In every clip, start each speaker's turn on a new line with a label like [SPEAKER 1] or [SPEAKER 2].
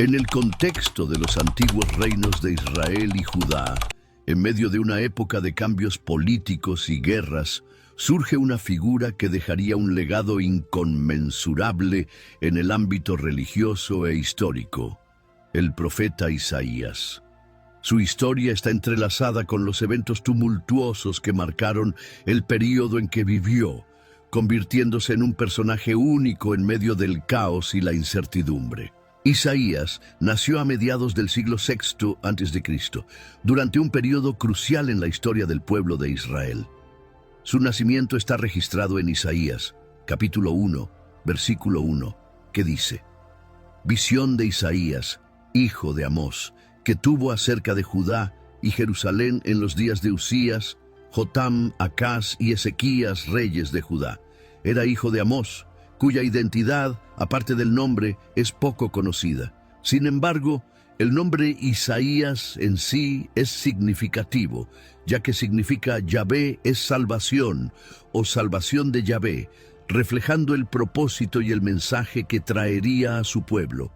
[SPEAKER 1] En el contexto de los antiguos reinos de Israel y Judá, en medio de una época de cambios políticos y guerras, surge una figura que dejaría un legado inconmensurable en el ámbito religioso e histórico: el profeta Isaías. Su historia está entrelazada con los eventos tumultuosos que marcaron el período en que vivió, convirtiéndose en un personaje único en medio del caos y la incertidumbre. Isaías nació a mediados del siglo VI a.C., durante un período crucial en la historia del pueblo de Israel. Su nacimiento está registrado en Isaías, capítulo 1, versículo 1, que dice: Visión de Isaías, hijo de Amós, que tuvo acerca de Judá y Jerusalén en los días de Usías, Jotam, Acaz y Ezequías, reyes de Judá. Era hijo de Amós, cuya identidad, aparte del nombre, es poco conocida. Sin embargo, el nombre Isaías en sí es significativo, ya que significa Yahvé es salvación o salvación de Yahvé, reflejando el propósito y el mensaje que traería a su pueblo.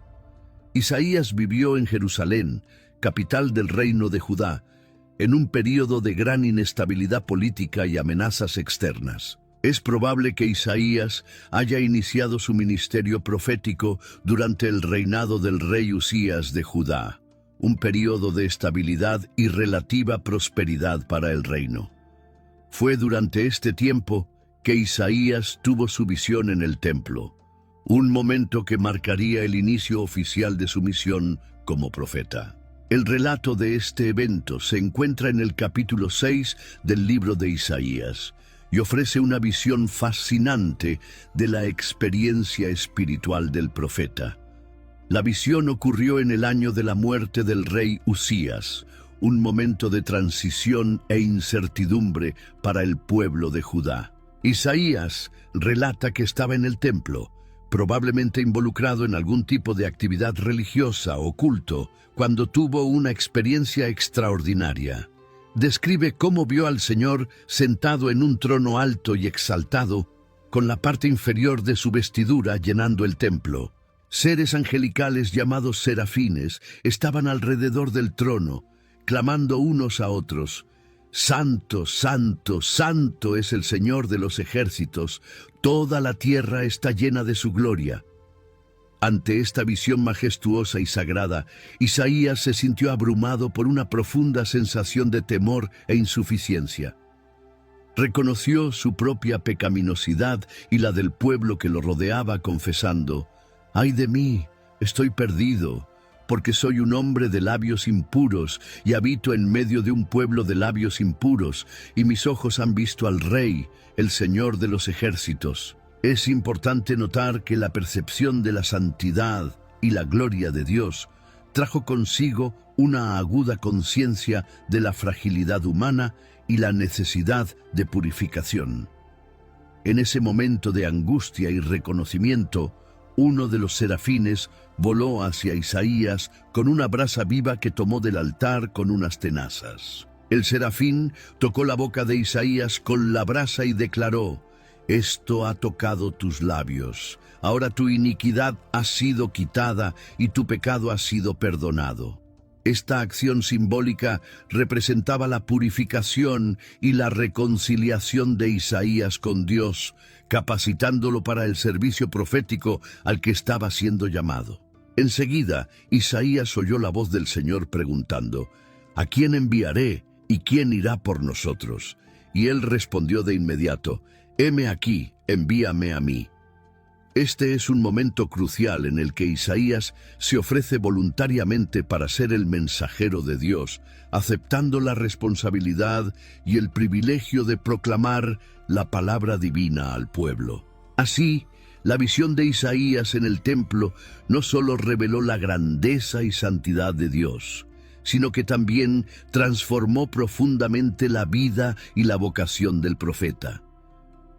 [SPEAKER 1] Isaías vivió en Jerusalén, capital del reino de Judá, en un período de gran inestabilidad política y amenazas externas. Es probable que Isaías haya iniciado su ministerio profético durante el reinado del rey Usías de Judá, un período de estabilidad y relativa prosperidad para el reino. Fue durante este tiempo que Isaías tuvo su visión en el templo, un momento que marcaría el inicio oficial de su misión como profeta. El relato de este evento se encuentra en el capítulo 6 del libro de Isaías y ofrece una visión fascinante de la experiencia espiritual del profeta. La visión ocurrió en el año de la muerte del rey Usías, un momento de transición e incertidumbre para el pueblo de Judá. Isaías relata que estaba en el templo, probablemente involucrado en algún tipo de actividad religiosa o culto, cuando tuvo una experiencia extraordinaria. Describe cómo vio al Señor sentado en un trono alto y exaltado, con la parte inferior de su vestidura llenando el templo. Seres angelicales llamados serafines estaban alrededor del trono, clamando unos a otros: Santo, santo, santo es el Señor de los ejércitos, toda la tierra está llena de su gloria. Ante esta visión majestuosa y sagrada, Isaías se sintió abrumado por una profunda sensación de temor e insuficiencia. Reconoció su propia pecaminosidad y la del pueblo que lo rodeaba, confesando: «¡Ay de mí! Estoy perdido, porque soy un hombre de labios impuros y habito en medio de un pueblo de labios impuros, y mis ojos han visto al Rey, el Señor de los ejércitos». Es importante notar que la percepción de la santidad y la gloria de Dios trajo consigo una aguda conciencia de la fragilidad humana y la necesidad de purificación. En ese momento de angustia y reconocimiento, uno de los serafines voló hacia Isaías con una brasa viva que tomó del altar con unas tenazas. El serafín tocó la boca de Isaías con la brasa y declaró: «Esto ha tocado tus labios. Ahora tu iniquidad ha sido quitada y tu pecado ha sido perdonado». Esta acción simbólica representaba la purificación y la reconciliación de Isaías con Dios, capacitándolo para el servicio profético al que estaba siendo llamado. Enseguida, Isaías oyó la voz del Señor preguntando: «¿A quién enviaré y quién irá por nosotros?». Y él respondió de inmediato: «Heme aquí, envíame a mí». Este es un momento crucial en el que Isaías se ofrece voluntariamente para ser el mensajero de Dios, aceptando la responsabilidad y el privilegio de proclamar la palabra divina al pueblo. Así, la visión de Isaías en el templo no solo reveló la grandeza y santidad de Dios, sino que también transformó profundamente la vida y la vocación del profeta.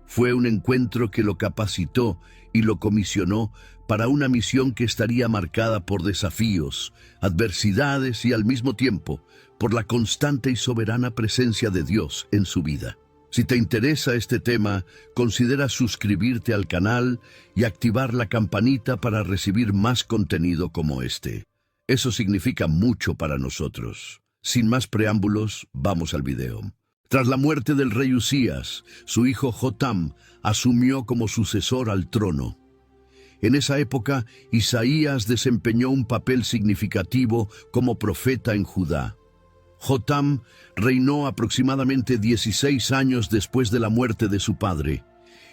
[SPEAKER 1] Fue un encuentro que lo capacitó y lo comisionó para una misión que estaría marcada por desafíos, adversidades y al mismo tiempo por la constante y soberana presencia de Dios en su vida. Si te interesa este tema, considera suscribirte al canal y activar la campanita para recibir más contenido como este. Eso significa mucho para nosotros. Sin más preámbulos, vamos al video. Tras la muerte del rey Usías, su hijo Jotam asumió como sucesor al trono. En esa época, Isaías desempeñó un papel significativo como profeta en Judá. Jotam reinó aproximadamente 16 años después de la muerte de su padre,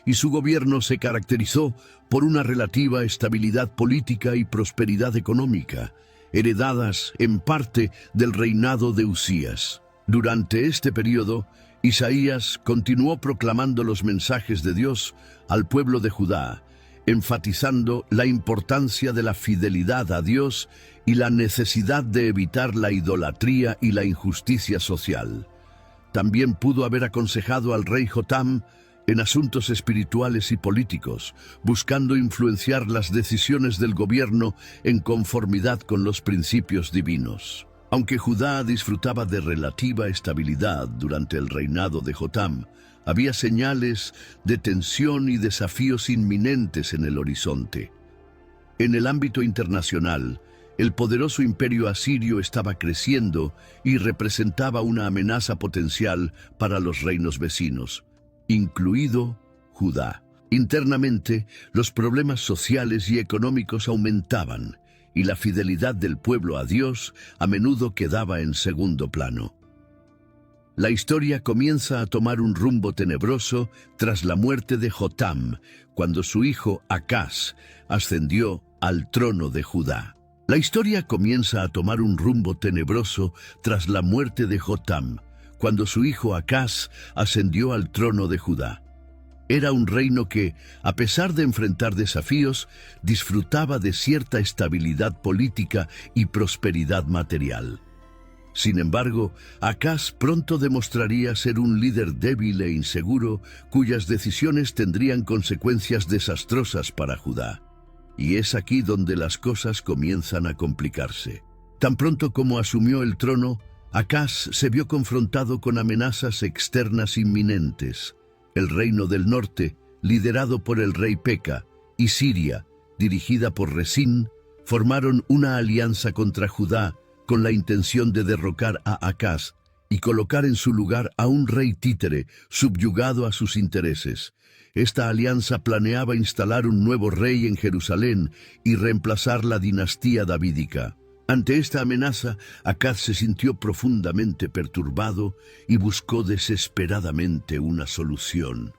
[SPEAKER 1] y su gobierno se caracterizó por una relativa estabilidad política y prosperidad económica, heredadas en parte del reinado de Usías. Durante este periodo, Isaías continuó proclamando los mensajes de Dios al pueblo de Judá, enfatizando la importancia de la fidelidad a Dios y la necesidad de evitar la idolatría y la injusticia social. También pudo haber aconsejado al rey Jotam en asuntos espirituales y políticos, buscando influenciar las decisiones del gobierno en conformidad con los principios divinos. Aunque Judá disfrutaba de relativa estabilidad durante el reinado de Jotam, había señales de tensión y desafíos inminentes en el horizonte. En el ámbito internacional, el poderoso imperio asirio estaba creciendo y representaba una amenaza potencial para los reinos vecinos, incluido Judá. Internamente, los problemas sociales y económicos aumentaban, y la fidelidad del pueblo a Dios a menudo quedaba en segundo plano. La historia comienza a tomar un rumbo tenebroso tras la muerte de Jotam, cuando su hijo Acaz ascendió al trono de Judá. La historia comienza a tomar un rumbo tenebroso tras la muerte de Jotam, cuando su hijo Acaz ascendió al trono de Judá. Era un reino que, a pesar de enfrentar desafíos, disfrutaba de cierta estabilidad política y prosperidad material. Sin embargo, Acaz pronto demostraría ser un líder débil e inseguro, cuyas decisiones tendrían consecuencias desastrosas para Judá. Y es aquí donde las cosas comienzan a complicarse. Tan pronto como asumió el trono, Acaz se vio confrontado con amenazas externas inminentes. El reino del norte, liderado por el rey Peca, y Siria, dirigida por Resín, formaron una alianza contra Judá con la intención de derrocar a Acaz y colocar en su lugar a un rey títere subyugado a sus intereses. Esta alianza planeaba instalar un nuevo rey en Jerusalén y reemplazar la dinastía davídica. Ante esta amenaza, Acaz se sintió profundamente perturbado y buscó desesperadamente una solución.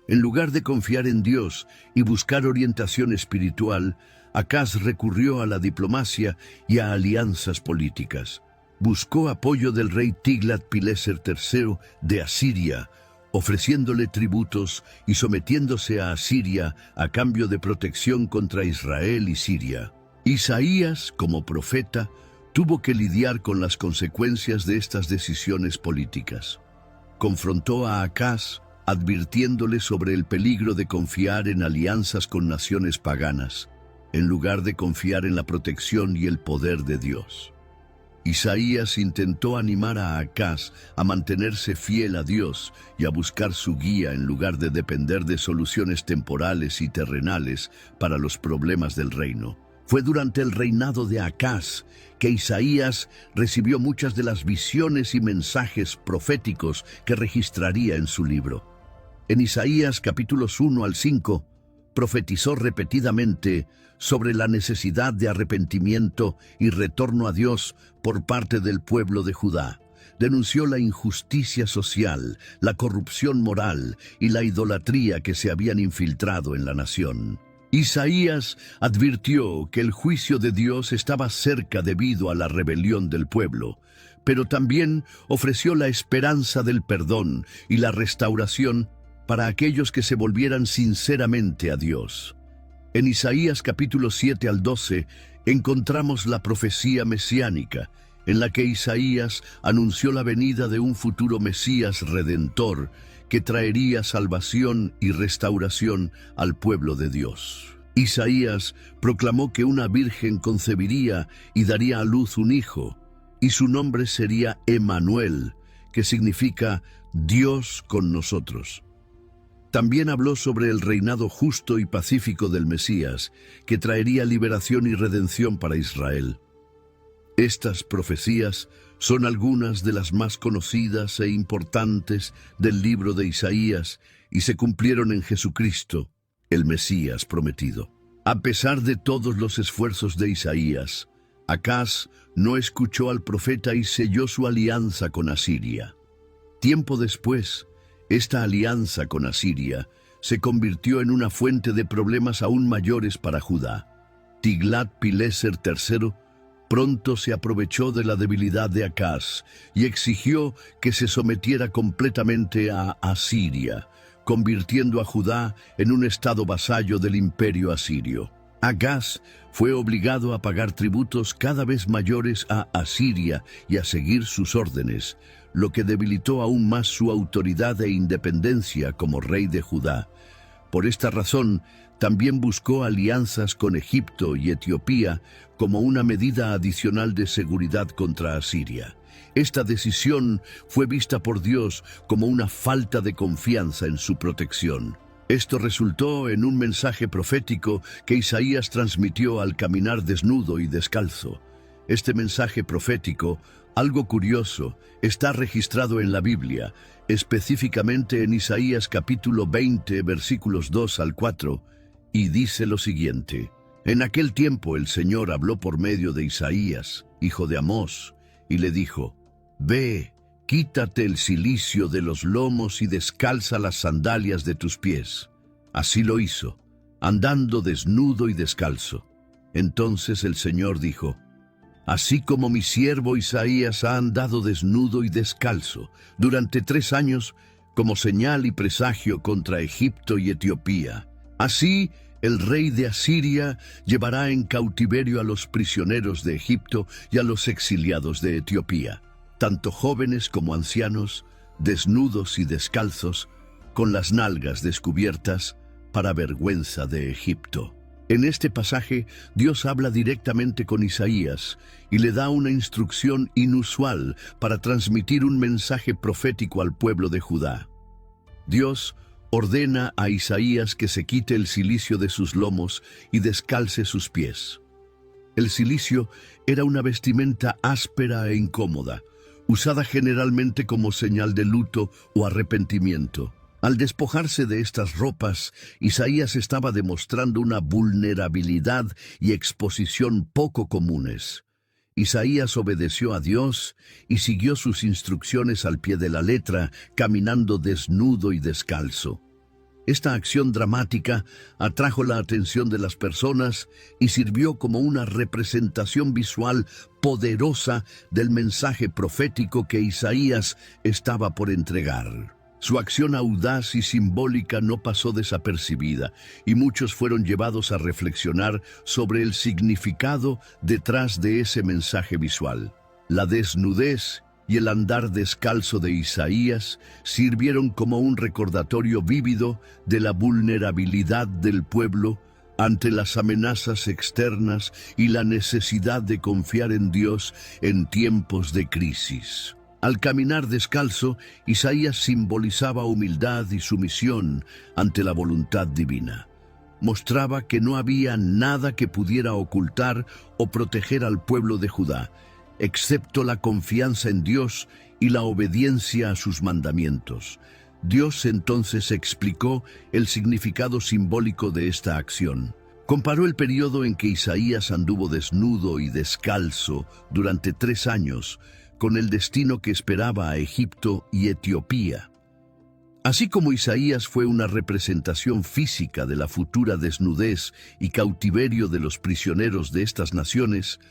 [SPEAKER 1] En lugar de confiar en Dios y buscar orientación espiritual, Acaz recurrió a la diplomacia y a alianzas políticas. Buscó apoyo del rey Tiglat-Pileser III de Asiria, ofreciéndole tributos y sometiéndose a Asiria a cambio de protección contra Israel y Siria. Isaías, como profeta, tuvo que lidiar con las consecuencias de estas decisiones políticas. Confrontó a Acaz, advirtiéndole sobre el peligro de confiar en alianzas con naciones paganas, en lugar de confiar en la protección y el poder de Dios. Isaías intentó animar a Acaz a mantenerse fiel a Dios y a buscar su guía en lugar de depender de soluciones temporales y terrenales para los problemas del reino. Fue durante el reinado de Acaz que Isaías recibió muchas de las visiones y mensajes proféticos que registraría en su libro. En Isaías capítulos 1 al 5, profetizó repetidamente sobre la necesidad de arrepentimiento y retorno a Dios por parte del pueblo de Judá. Denunció la injusticia social, la corrupción moral y la idolatría que se habían infiltrado en la nación. Isaías advirtió que el juicio de Dios estaba cerca debido a la rebelión del pueblo, pero también ofreció la esperanza del perdón y la restauración para aquellos que se volvieran sinceramente a Dios. En Isaías capítulos 7 al 12 encontramos la profecía mesiánica, en la que Isaías anunció la venida de un futuro Mesías redentor que traería salvación y restauración al pueblo de Dios. Isaías proclamó que una virgen concebiría y daría a luz un hijo, y su nombre sería Emmanuel, que significa Dios con nosotros. También habló sobre el reinado justo y pacífico del Mesías, que traería liberación y redención para Israel. Estas profecías son algunas de las más conocidas e importantes del libro de Isaías y se cumplieron en Jesucristo, el Mesías prometido. A pesar de todos los esfuerzos de Isaías, Acaz no escuchó al profeta y selló su alianza con Asiria. Tiempo después, esta alianza con Asiria se convirtió en una fuente de problemas aún mayores para Judá. Tiglat-Pileser III pronto se aprovechó de la debilidad de Acaz y exigió que se sometiera completamente a Asiria, convirtiendo a Judá en un estado vasallo del imperio asirio. Acaz fue obligado a pagar tributos cada vez mayores a Asiria y a seguir sus órdenes, lo que debilitó aún más su autoridad e independencia como rey de Judá. Por esta razón, también buscó alianzas con Egipto y Etiopía como una medida adicional de seguridad contra Asiria. Esta decisión fue vista por Dios como una falta de confianza en su protección. Esto resultó en un mensaje profético que Isaías transmitió al caminar desnudo y descalzo. Este mensaje profético, algo curioso, está registrado en la Biblia, específicamente en Isaías capítulo 20, versículos 2 al 4, y dice lo siguiente: En aquel tiempo el Señor habló por medio de Isaías, hijo de Amós, y le dijo: Ve, quítate el cilicio de los lomos y descalza las sandalias de tus pies. Así lo hizo, andando desnudo y descalzo. Entonces el Señor dijo: Así como mi siervo Isaías ha andado desnudo y descalzo durante 3 años, como señal y presagio contra Egipto y Etiopía, así el rey de Asiria llevará en cautiverio a los prisioneros de Egipto y a los exiliados de Etiopía, tanto jóvenes como ancianos, desnudos y descalzos, con las nalgas descubiertas, para vergüenza de Egipto. En este pasaje, Dios habla directamente con Isaías y le da una instrucción inusual para transmitir un mensaje profético al pueblo de Judá. Dios ordena a Isaías que se quite el cilicio de sus lomos y descalce sus pies. El cilicio era una vestimenta áspera e incómoda, usada generalmente como señal de luto o arrepentimiento. Al despojarse de estas ropas, Isaías estaba demostrando una vulnerabilidad y exposición poco comunes. Isaías obedeció a Dios y siguió sus instrucciones al pie de la letra, caminando desnudo y descalzo. Esta acción dramática atrajo la atención de las personas y sirvió como una representación visual poderosa del mensaje profético que Isaías estaba por entregar. Su acción audaz y simbólica no pasó desapercibida, y muchos fueron llevados a reflexionar sobre el significado detrás de ese mensaje visual. La desnudez y el andar descalzo de Isaías sirvieron como un recordatorio vívido de la vulnerabilidad del pueblo ante las amenazas externas y la necesidad de confiar en Dios en tiempos de crisis. Al caminar descalzo, Isaías simbolizaba humildad y sumisión ante la voluntad divina. Mostraba que no había nada que pudiera ocultar o proteger al pueblo de Judá, excepto la confianza en Dios y la obediencia a sus mandamientos. Dios entonces explicó el significado simbólico de esta acción. Comparó el periodo en que Isaías anduvo desnudo y descalzo durante 3 años con el destino que esperaba a Egipto y Etiopía. Así como Isaías fue una representación física de la futura desnudez y cautiverio de los prisioneros de estas naciones,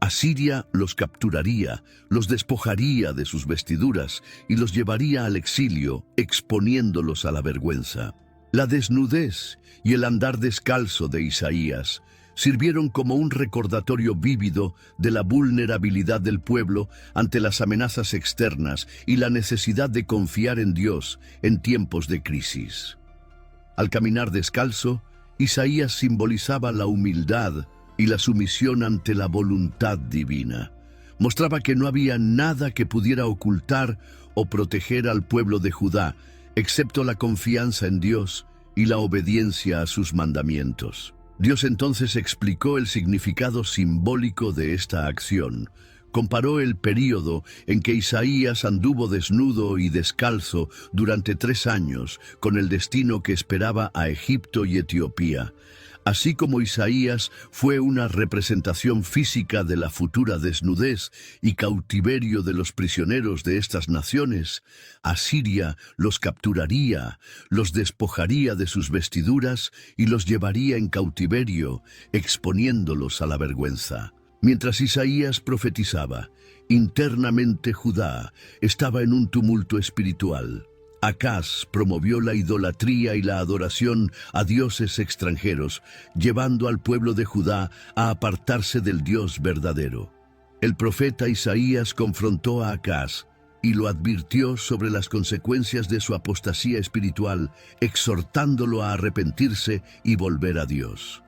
[SPEAKER 1] Asiria los capturaría, los despojaría de sus vestiduras y los llevaría al exilio, exponiéndolos a la vergüenza. La desnudez y el andar descalzo de Isaías sirvieron como un recordatorio vívido de la vulnerabilidad del pueblo ante las amenazas externas y la necesidad de confiar en Dios en tiempos de crisis. Al caminar descalzo, Isaías simbolizaba la humildad y la sumisión ante la voluntad divina. Mostraba que no había nada que pudiera ocultar o proteger al pueblo de Judá, excepto la confianza en Dios y la obediencia a sus mandamientos. Dios entonces explicó el significado simbólico de esta acción. Comparó el período en que Isaías anduvo desnudo y descalzo durante 3 años con el destino que esperaba a Egipto y Etiopía. Así como Isaías fue una representación física de la futura desnudez y cautiverio de los prisioneros de estas naciones, Asiria los capturaría, los despojaría de sus vestiduras y los llevaría en cautiverio, exponiéndolos a la vergüenza. Mientras Isaías profetizaba, internamente Judá estaba en un tumulto espiritual. Acaz promovió la idolatría y la adoración a dioses extranjeros, llevando al pueblo de Judá a apartarse del Dios verdadero. El profeta Isaías confrontó a Acaz y lo advirtió sobre las consecuencias de su apostasía espiritual, exhortándolo a arrepentirse y volver a Dios.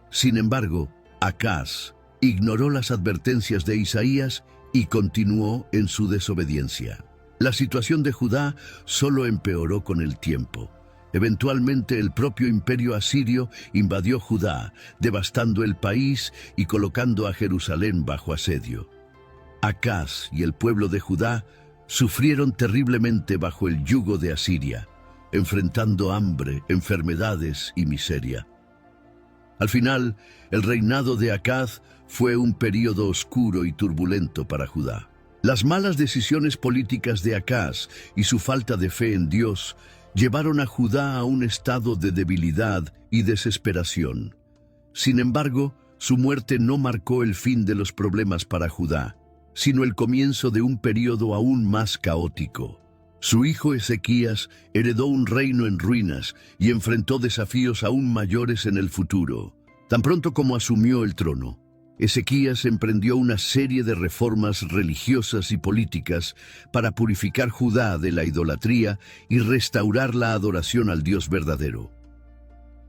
[SPEAKER 1] Sin embargo, Acaz ignoró las advertencias de Isaías y continuó en su desobediencia. La situación de Judá solo empeoró con el tiempo. Eventualmente el propio imperio asirio invadió Judá, devastando el país y colocando a Jerusalén bajo asedio. Acaz y el pueblo de Judá sufrieron terriblemente bajo el yugo de Asiria, enfrentando hambre, enfermedades y miseria. Al final, el reinado de Acaz fue un período oscuro y turbulento para Judá. Las malas decisiones políticas de Acaz y su falta de fe en Dios llevaron a Judá a un estado de debilidad y desesperación. Sin embargo, su muerte no marcó el fin de los problemas para Judá, sino el comienzo de un período aún más caótico. Su hijo Ezequías heredó un reino en ruinas y enfrentó desafíos aún mayores en el futuro. Tan pronto como asumió el trono, Ezequías emprendió una serie de reformas religiosas y políticas para purificar Judá de la idolatría y restaurar la adoración al Dios verdadero.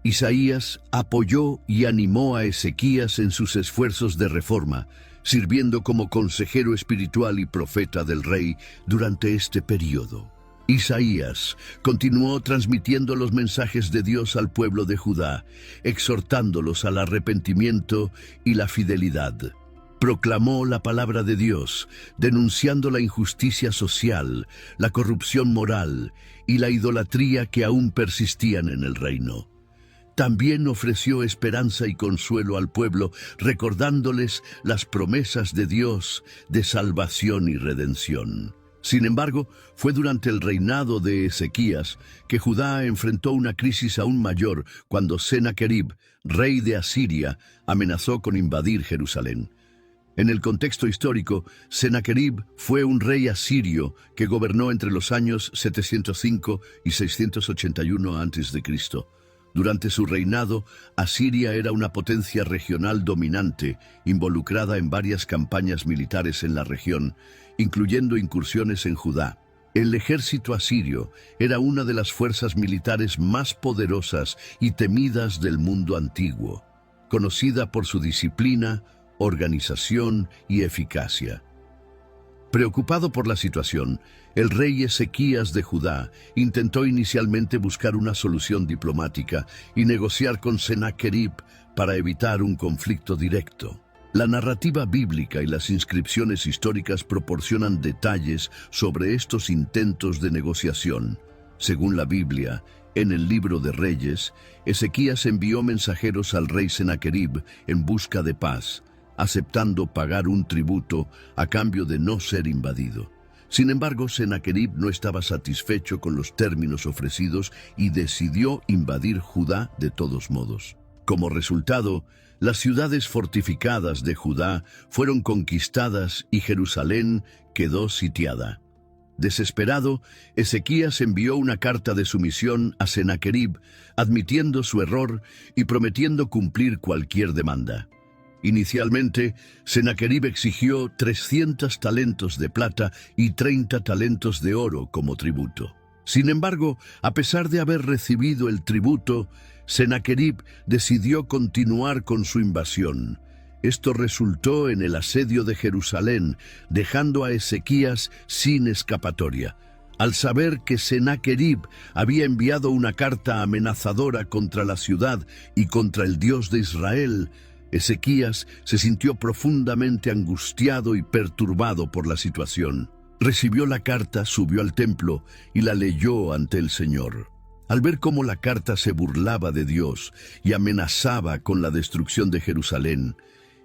[SPEAKER 1] Isaías apoyó y animó a Ezequías en sus esfuerzos de reforma, sirviendo como consejero espiritual y profeta del rey durante este período. Isaías continuó transmitiendo los mensajes de Dios al pueblo de Judá, exhortándolos al arrepentimiento y la fidelidad. Proclamó la palabra de Dios, denunciando la injusticia social, la corrupción moral y la idolatría que aún persistían en el reino. También ofreció esperanza y consuelo al pueblo, recordándoles las promesas de Dios de salvación y redención. Sin embargo, fue durante el reinado de Ezequías que Judá enfrentó una crisis aún mayor cuando Senaquerib, rey de Asiria, amenazó con invadir Jerusalén. En el contexto histórico, Senaquerib fue un rey asirio que gobernó entre los años 705 y 681 a.C. Durante su reinado, Asiria era una potencia regional dominante, involucrada en varias campañas militares en la región, incluyendo incursiones en Judá. El ejército asirio era una de las fuerzas militares más poderosas y temidas del mundo antiguo, conocida por su disciplina, organización y eficacia. Preocupado por la situación, el rey Ezequías de Judá intentó inicialmente buscar una solución diplomática y negociar con Senaquerib para evitar un conflicto directo. La narrativa bíblica y las inscripciones históricas proporcionan detalles sobre estos intentos de negociación. Según la Biblia, en el libro de Reyes, Ezequías envió mensajeros al rey Senaquerib en busca de paz, aceptando pagar un tributo a cambio de no ser invadido. Sin embargo, Senaquerib no estaba satisfecho con los términos ofrecidos y decidió invadir Judá de todos modos. Como resultado, las ciudades fortificadas de Judá fueron conquistadas y Jerusalén quedó sitiada. Desesperado, Ezequías envió una carta de sumisión a Senaquerib, admitiendo su error y prometiendo cumplir cualquier demanda. Inicialmente, Senaquerib exigió 300 talentos de plata y 30 talentos de oro como tributo. Sin embargo, a pesar de haber recibido el tributo, Senaquerib decidió continuar con su invasión. Esto resultó en el asedio de Jerusalén, dejando a Ezequías sin escapatoria. Al saber que Sennacherib había enviado una carta amenazadora contra la ciudad y contra el Dios de Israel, Ezequías se sintió profundamente angustiado y perturbado por la situación. Recibió la carta, subió al templo y la leyó ante el Señor. Al ver cómo la carta se burlaba de Dios y amenazaba con la destrucción de Jerusalén,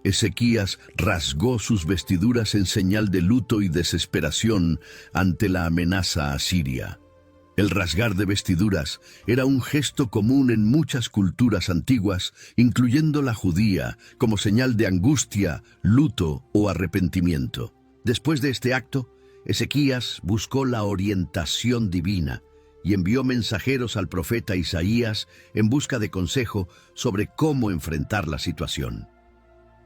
[SPEAKER 1] Ezequías rasgó sus vestiduras en señal de luto y desesperación ante la amenaza asiria. El rasgar de vestiduras era un gesto común en muchas culturas antiguas, incluyendo la judía, como señal de angustia, luto o arrepentimiento. Después de este acto, Ezequías buscó la orientación divina y envió mensajeros al profeta Isaías en busca de consejo sobre cómo enfrentar la situación.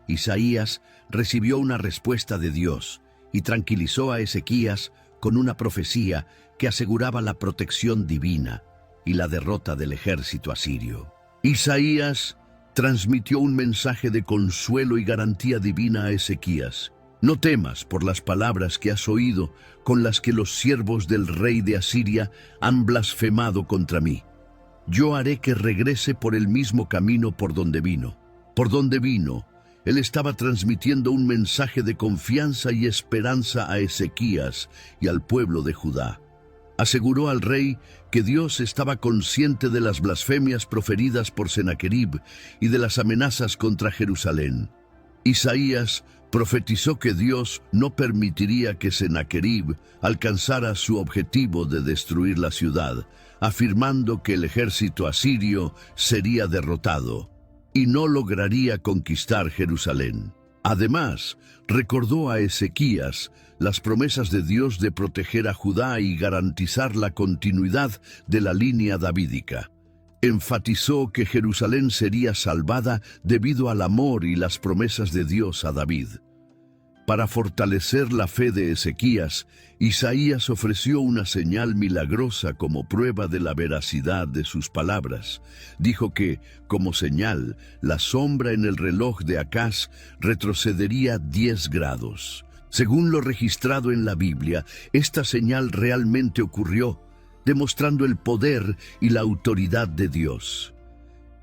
[SPEAKER 1] Isaías recibió una respuesta de Dios y tranquilizó a Ezequías con una profecía que aseguraba la protección divina y la derrota del ejército asirio. Isaías transmitió un mensaje de consuelo y garantía divina a Ezequías. No temas por las palabras que has oído, con las que los siervos del rey de Asiria han blasfemado contra mí. Yo haré que regrese por el mismo camino por donde vino. Por donde vino, él estaba transmitiendo un mensaje de confianza y esperanza a Ezequías y al pueblo de Judá. Aseguró al rey que Dios estaba consciente de las blasfemias proferidas por Sennacherib y de las amenazas contra Jerusalén. Isaías profetizó que Dios no permitiría que Sennacherib alcanzara su objetivo de destruir la ciudad, afirmando que el ejército asirio sería derrotado y no lograría conquistar Jerusalén. Además, recordó a Ezequías las promesas de Dios de proteger a Judá y garantizar la continuidad de la línea davídica. Enfatizó que Jerusalén sería salvada debido al amor y las promesas de Dios a David. Para fortalecer la fe de Ezequías, Isaías ofreció una señal milagrosa como prueba de la veracidad de sus palabras. Dijo que, como señal, la sombra en el reloj de Acaz retrocedería 10 grados. Según lo registrado en la Biblia, esta señal realmente ocurrió, demostrando el poder y la autoridad de Dios.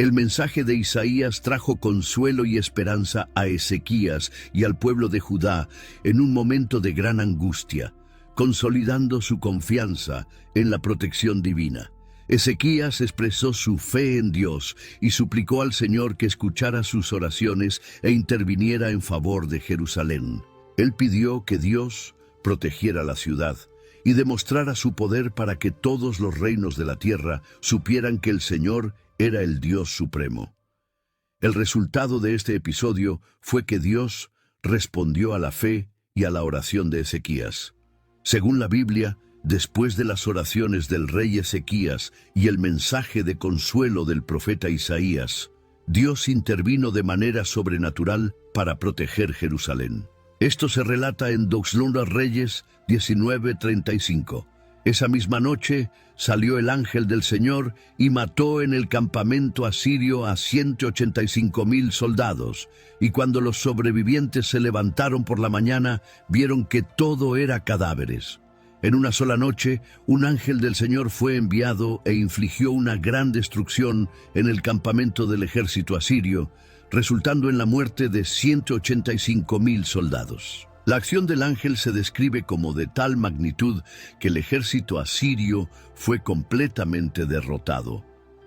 [SPEAKER 1] El mensaje de Isaías trajo consuelo y esperanza a Ezequías y al pueblo de Judá en un momento de gran angustia, consolidando su confianza en la protección divina. Ezequías expresó su fe en Dios y suplicó al Señor que escuchara sus oraciones e interviniera en favor de Jerusalén. Él pidió que Dios protegiera la ciudad y demostrara su poder para que todos los reinos de la tierra supieran que el Señor era el Dios supremo. El resultado de este episodio fue que Dios respondió a la fe y a la oración de Ezequías. Según la Biblia, después de las oraciones del rey Ezequías y el mensaje de consuelo del profeta Isaías, Dios intervino de manera sobrenatural para proteger Jerusalén. Esto se relata en Segunda Reyes 19:35. Esa misma noche salió el ángel del Señor y mató en el campamento asirio a 185,000 soldados. Y cuando los sobrevivientes se levantaron por la mañana, vieron que todo era cadáveres. En una sola noche, un ángel del Señor fue enviado e infligió una gran destrucción en el campamento del ejército asirio, resultando en la muerte de 185,000 soldados. La acción del ángel se describe como de tal magnitud que el ejército asirio fue completamente derrotado.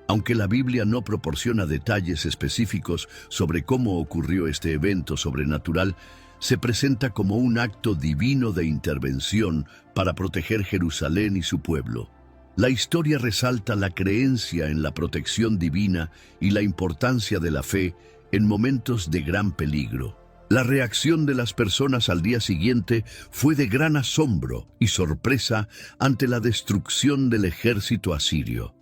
[SPEAKER 1] Aunque la Biblia no proporciona detalles específicos sobre cómo ocurrió este evento sobrenatural, se presenta como un acto divino de intervención para proteger Jerusalén y su pueblo. La historia resalta la creencia en la protección divina y la importancia de la fe en momentos de gran peligro. La reacción de las personas al día siguiente fue de gran asombro y sorpresa ante la destrucción del ejército asirio.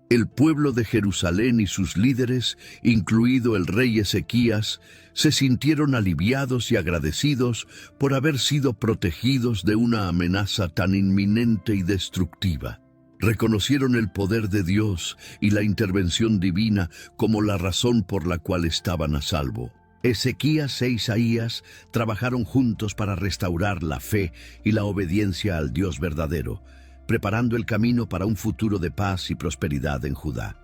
[SPEAKER 1] El pueblo de Jerusalén y sus líderes, incluido el rey Ezequías, se sintieron aliviados y agradecidos por haber sido protegidos de una amenaza tan inminente y destructiva. Reconocieron el poder de Dios y la intervención divina como la razón por la cual estaban a salvo. Ezequías e Isaías trabajaron juntos para restaurar la fe y la obediencia al Dios verdadero, preparando el camino para un futuro de paz y prosperidad en Judá.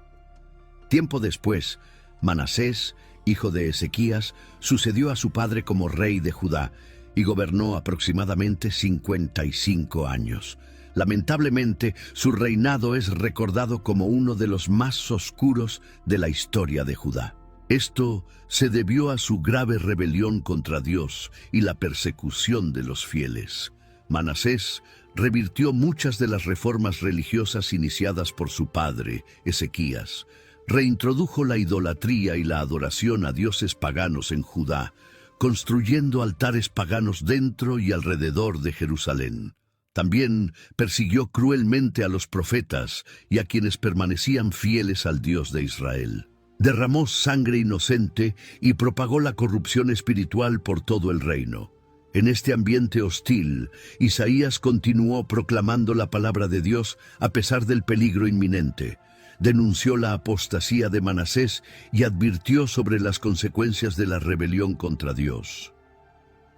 [SPEAKER 1] Tiempo después, Manasés, hijo de Ezequías, sucedió a su padre como rey de Judá y gobernó aproximadamente 55 años. Lamentablemente, su reinado es recordado como uno de los más oscuros de la historia de Judá. Esto se debió a su grave rebelión contra Dios y la persecución de los fieles. Manasés revirtió muchas de las reformas religiosas iniciadas por su padre, Ezequías. Reintrodujo la idolatría y la adoración a dioses paganos en Judá, construyendo altares paganos dentro y alrededor de Jerusalén. También persiguió cruelmente a los profetas y a quienes permanecían fieles al Dios de Israel. Derramó sangre inocente y propagó la corrupción espiritual por todo el reino. En este ambiente hostil, Isaías continuó proclamando la palabra de Dios a pesar del peligro inminente. Denunció la apostasía de Manasés y advirtió sobre las consecuencias de la rebelión contra Dios.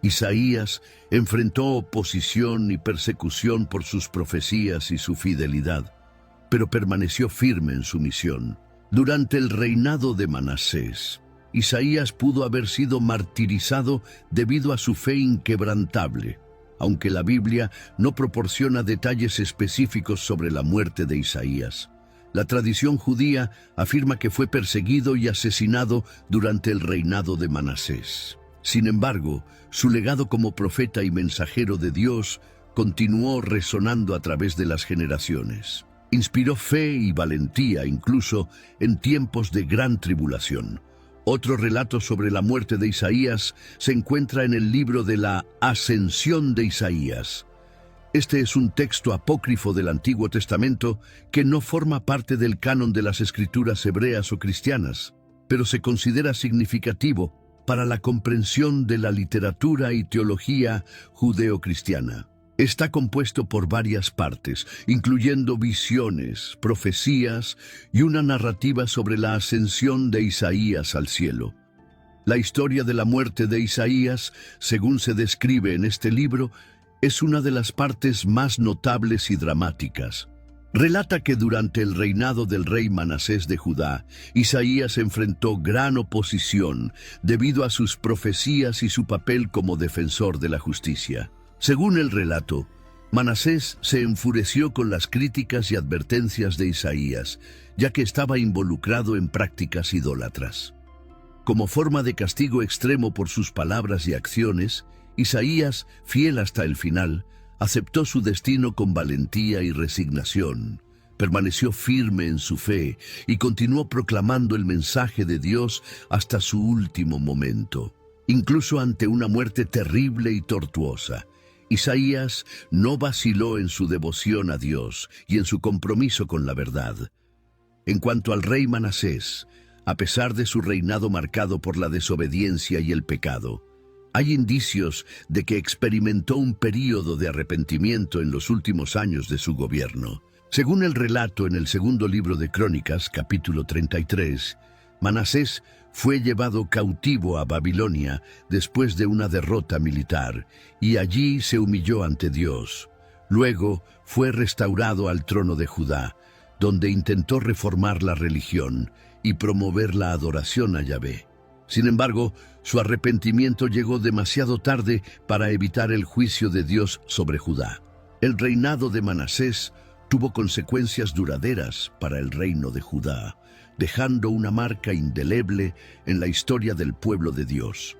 [SPEAKER 1] Isaías enfrentó oposición y persecución por sus profecías y su fidelidad, pero permaneció firme en su misión. Durante el reinado de Manasés, Isaías pudo haber sido martirizado debido a su fe inquebrantable, aunque la Biblia no proporciona detalles específicos sobre la muerte de Isaías. La tradición judía afirma que fue perseguido y asesinado durante el reinado de Manasés. Sin embargo, su legado como profeta y mensajero de Dios continuó resonando a través de las generaciones. Inspiró fe y valentía incluso en tiempos de gran tribulación. Otro relato sobre la muerte de Isaías se encuentra en el libro de la Ascensión de Isaías. Este es un texto apócrifo del Antiguo Testamento que no forma parte del canon de las escrituras hebreas o cristianas, pero se considera significativo para la comprensión de la literatura y teología judeo-cristiana. Está compuesto por varias partes, incluyendo visiones, profecías y una narrativa sobre la ascensión de Isaías al cielo. La historia de la muerte de Isaías, según se describe en este libro, es una de las partes más notables y dramáticas. Relata que durante el reinado del rey Manasés de Judá, Isaías enfrentó gran oposición debido a sus profecías y su papel como defensor de la justicia. Según el relato, Manasés se enfureció con las críticas y advertencias de Isaías, ya que estaba involucrado en prácticas idólatras. Como forma de castigo extremo por sus palabras y acciones, Isaías, fiel hasta el final, aceptó su destino con valentía y resignación. Permaneció firme en su fe y continuó proclamando el mensaje de Dios hasta su último momento. Incluso ante una muerte terrible y tortuosa, Isaías no vaciló en su devoción a Dios y en su compromiso con la verdad. En cuanto al rey Manasés, a pesar de su reinado marcado por la desobediencia y el pecado, hay indicios de que experimentó un período de arrepentimiento en los últimos años de su gobierno. Según el relato en el segundo libro de Crónicas, capítulo 33, Manasés fue llevado cautivo a Babilonia después de una derrota militar, y allí se humilló ante Dios. Luego fue restaurado al trono de Judá, donde intentó reformar la religión y promover la adoración a Yahvé. Sin embargo, su arrepentimiento llegó demasiado tarde para evitar el juicio de Dios sobre Judá. El reinado de Manasés tuvo consecuencias duraderas para el reino de Judá, dejando una marca indeleble en la historia del pueblo de Dios.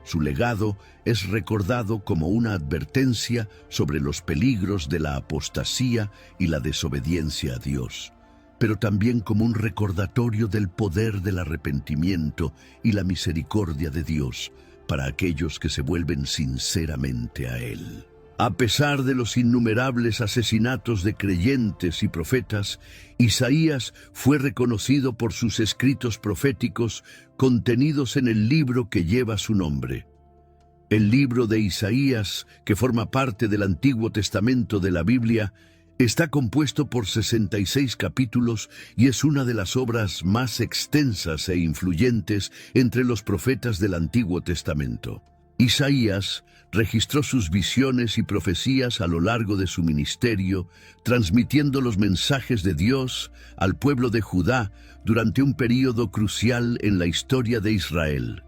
[SPEAKER 1] Su legado es recordado como una advertencia sobre los peligros de la apostasía y la desobediencia a Dios, pero también como un recordatorio del poder del arrepentimiento y la misericordia de Dios para aquellos que se vuelven sinceramente a Él. A pesar de los innumerables asesinatos de creyentes y profetas, Isaías fue reconocido por sus escritos proféticos contenidos en el libro que lleva su nombre. El libro de Isaías, que forma parte del Antiguo Testamento de la Biblia, está compuesto por 66 capítulos y es una de las obras más extensas e influyentes entre los profetas del Antiguo Testamento. Isaías registró sus visiones y profecías a lo largo de su ministerio, transmitiendo los mensajes de Dios al pueblo de Judá durante un período crucial en la historia de Israel.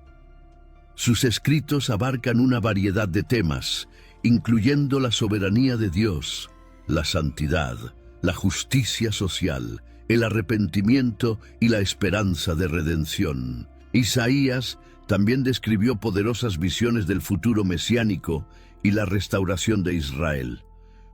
[SPEAKER 1] Sus escritos abarcan una variedad de temas, incluyendo la soberanía de Dios, la santidad, la justicia social, el arrepentimiento y la esperanza de redención. Isaías también describió poderosas visiones del futuro mesiánico y la restauración de Israel.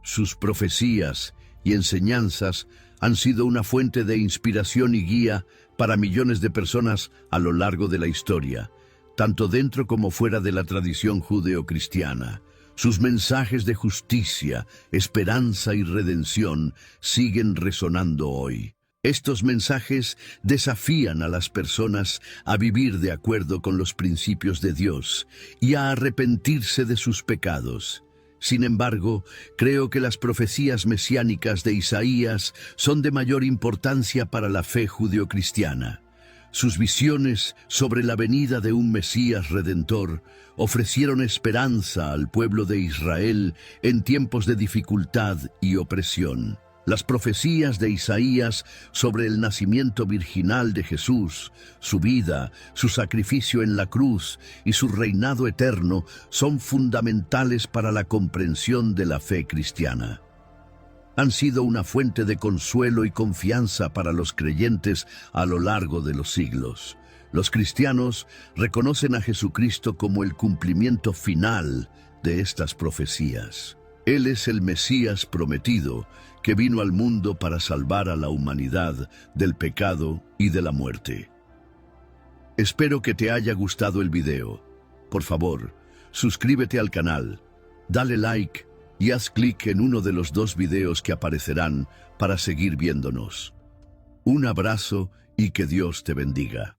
[SPEAKER 1] Sus profecías y enseñanzas han sido una fuente de inspiración y guía para millones de personas a lo largo de la historia, tanto dentro como fuera de la tradición judeocristiana. Sus mensajes de justicia, esperanza y redención siguen resonando hoy. Estos mensajes desafían a las personas a vivir de acuerdo con los principios de Dios y a arrepentirse de sus pecados. Sin embargo, creo que las profecías mesiánicas de Isaías son de mayor importancia para la fe judeocristiana. Sus visiones sobre la venida de un Mesías redentor ofrecieron esperanza al pueblo de Israel en tiempos de dificultad y opresión. Las profecías de Isaías sobre el nacimiento virginal de Jesús, su vida, su sacrificio en la cruz y su reinado eterno son fundamentales para la comprensión de la fe cristiana. Han sido una fuente de consuelo y confianza para los creyentes a lo largo de los siglos. Los cristianos reconocen a Jesucristo como el cumplimiento final de estas profecías. Él es el Mesías prometido que vino al mundo para salvar a la humanidad del pecado y de la muerte. Espero que te haya gustado el video. Por favor, suscríbete al canal, dale like y haz clic en uno de los 2 videos que aparecerán para seguir viéndonos. Un abrazo y que Dios te bendiga.